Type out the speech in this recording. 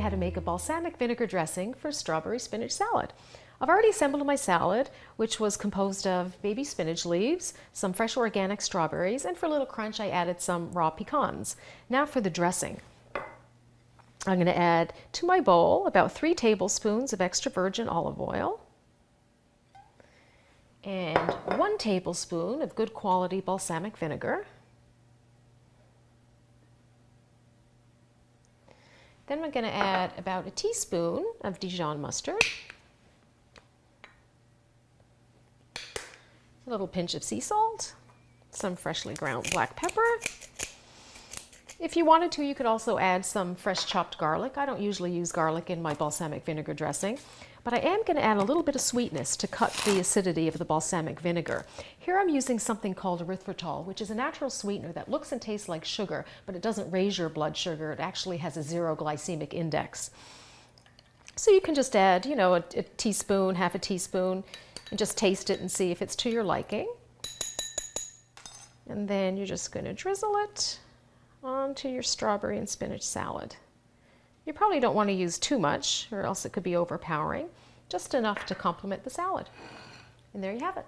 how to make a balsamic vinegar dressing for strawberry spinach salad. I've already assembled my salad, which was composed of baby spinach leaves, some fresh organic strawberries, and for a little crunch I added some raw pecans. Now for the dressing. I'm going to add to my bowl about 3 tablespoons of extra virgin olive oil and 1 tablespoon of good quality balsamic vinegar. Then we're going to add about a teaspoon of Dijon mustard, a little pinch of sea salt, some freshly ground black pepper. If you wanted to, you could also add some fresh chopped garlic. I don't usually use garlic in my balsamic vinegar dressing, but I am going to add a little bit of sweetness to cut the acidity of the balsamic vinegar. Here I'm using something called erythritol, which is a natural sweetener that looks and tastes like sugar, but it doesn't raise your blood sugar. It actually has a 0 glycemic index. So you can just add, a teaspoon, half a teaspoon, and just taste it and see if it's to your liking. And then you're just going to drizzle it onto your strawberry and spinach salad. You probably don't want to use too much or else it could be overpowering. Just enough to complement the salad. And there you have it.